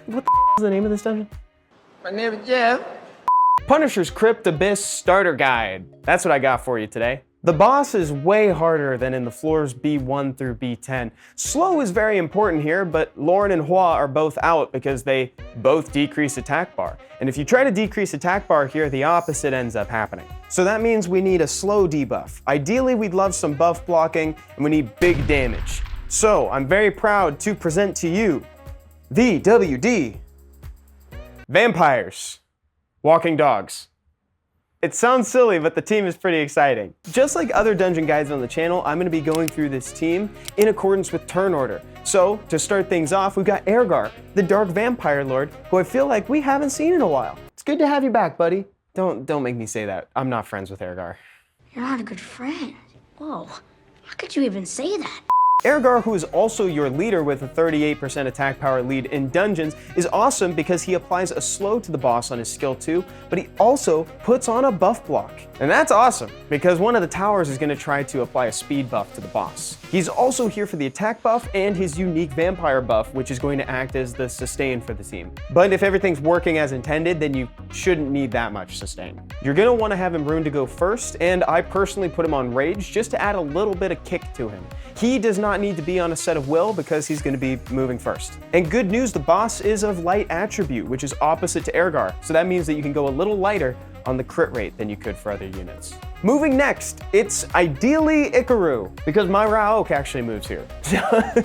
What the is the name of this dungeon? My name is Jeff. Punisher's Crypt Abyss Starter Guide. That's what I got for you today. The boss is way harder than in the floors B1 through B10. Slow is very important here, but Lauren and Hua are both out because they both decrease attack bar. And if you try to decrease attack bar here, the opposite ends up happening. So that means we need a slow debuff. Ideally, we'd love some buff blocking, and we need big damage. So I'm very proud to present to you the WD Vampires, Walking Dogs. It sounds silly, but the team is pretty exciting. Just like other dungeon guides on the channel, I'm gonna be going through this team in accordance with turn order. So, to start things off, we've got Ergar, the Dark Vampire Lord, who I feel like we haven't seen in a while. It's good to have you back, buddy. Don't make me say that. I'm not friends with Ergar. You're not a good friend. Whoa, how could you even say that? Ergar, who is also your leader with a 38% attack power lead in dungeons, is awesome because he applies a slow to the boss on his skill 2, but he also puts on a buff block. And that's awesome, because one of the towers is going to try to apply a speed buff to the boss. He's also here for the attack buff and his unique vampire buff, which is going to act as the sustain for the team. But if everything's working as intended, then you shouldn't need that much sustain. You're going to want to have him rune to go first, and I personally put him on rage just to add a little bit of kick to him. He does not need to be on a set of will because he's going to be moving first. And good news, the boss is of light attribute, which is opposite to Ergar, so that means that you can go a little lighter on the crit rate than you could for other units. Moving next, it's ideally Ikaru, because my Raok actually moves here.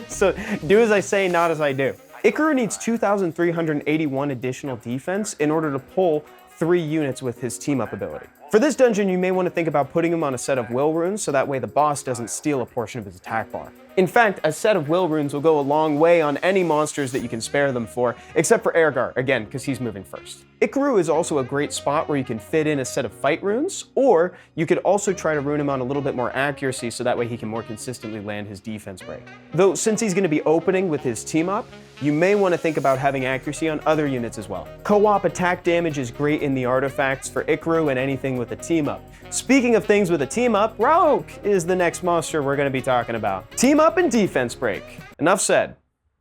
So do as I say, not as I do. Ikaru needs 2,381 additional defense in order to pull 3 units with his team-up ability. For this dungeon, you may want to think about putting him on a set of will runes so that way the boss doesn't steal a portion of his attack bar. In fact, a set of will runes will go a long way on any monsters that you can spare them for, except for Ergar, again, because he's moving first. Ikaru is also a great spot where you can fit in a set of fight runes, or you could also try to rune him on a little bit more accuracy so that way he can more consistently land his defense break. Though, since he's going to be opening with his team up, you may want to think about having accuracy on other units as well. Co-op attack damage is great in the artifacts for Ikaru and anything with a team up. Speaking of things with a team up, Raok is the next monster we're going to be talking about. Team up and defense break. Enough said.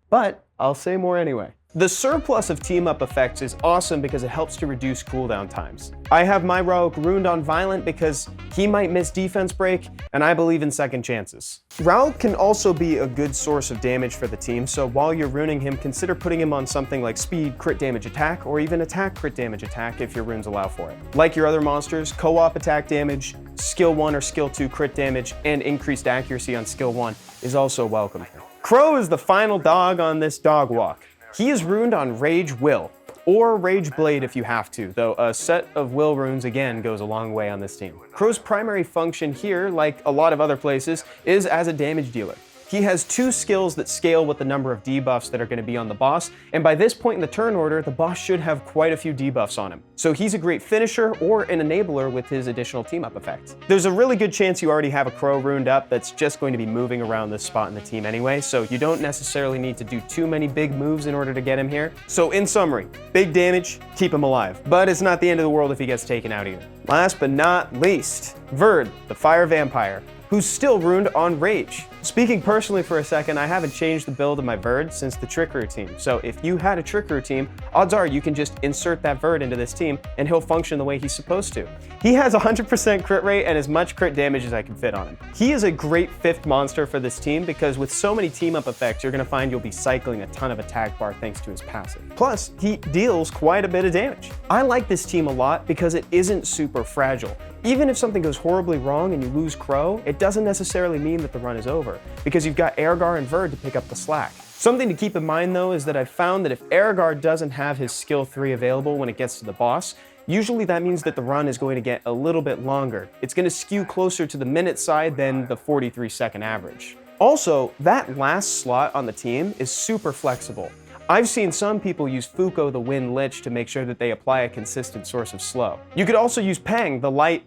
But I'll say more anyway. The surplus of team up effects is awesome because it helps to reduce cooldown times. I have my Raok runed on Violent because he might miss defense break, and I believe in second chances. Raok can also be a good source of damage for the team, so while you're runing him, consider putting him on something like speed crit damage attack, or even attack crit damage attack if your runes allow for it. Like your other monsters, co-op attack damage, skill 1 or skill 2 crit damage, and increased accuracy on skill 1 is also welcome here. Crow is the final dog on this dog walk. He is runed on Rage Will, or Rage Blade if you have to, though a set of Will runes again goes a long way on this team. Crow's primary function here, like a lot of other places, is as a damage dealer. He has 2 skills that scale with the number of debuffs that are going to be on the boss, and by this point in the turn order, the boss should have quite a few debuffs on him. So he's a great finisher or an enabler with his additional team-up effect. There's a really good chance you already have a Crow runed up that's just going to be moving around this spot in the team anyway, so you don't necessarily need to do too many big moves in order to get him here. So in summary, big damage, keep him alive. But it's not the end of the world if he gets taken out either. Last but not least, Verd, the Fire Vampire, who's still runed on Rage. Speaking personally for a second, I haven't changed the build of my Verd since the Trick Routine. So if you had a Trick Routine, odds are you can just insert that Verd into this team and he'll function the way he's supposed to. He has 100% crit rate and as much crit damage as I can fit on him. He is a great 5th monster for this team because with so many team-up effects, you're going to find you'll be cycling a ton of attack bar thanks to his passive. Plus, he deals quite a bit of damage. I like this team a lot because it isn't super fragile. Even if something goes horribly wrong and you lose Crow, it doesn't necessarily mean that the run is over, because you've got Ergar and Verd to pick up the slack. Something to keep in mind though is that I've found that if Ergar doesn't have his skill 3 available when it gets to the boss, usually that means that the run is going to get a little bit longer. It's going to skew closer to the minute side than the 43-second average. Also, that last slot on the team is super flexible. I've seen some people use Fuko the Wind Lich to make sure that they apply a consistent source of slow. You could also use Pang the Light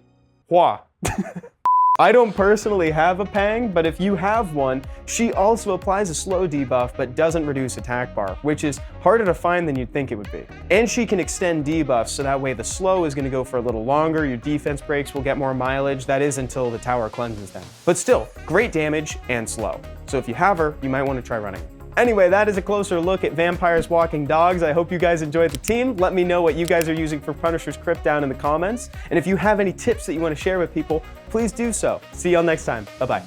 Hua. I don't personally have a Pang, but if you have one, she also applies a slow debuff but doesn't reduce attack bar, which is harder to find than you'd think it would be. And she can extend debuffs, so that way the slow is going to go for a little longer, your defense breaks will get more mileage, that is until the tower cleanses them. But still, great damage and slow. So if you have her, you might want to try running her. Anyway, that is a closer look at vampires walking dogs. I hope you guys enjoyed the team. Let me know what you guys are using for Punisher's Crypt down in the comments. And if you have any tips that you want to share with people, please do so. See y'all next time. Bye-bye.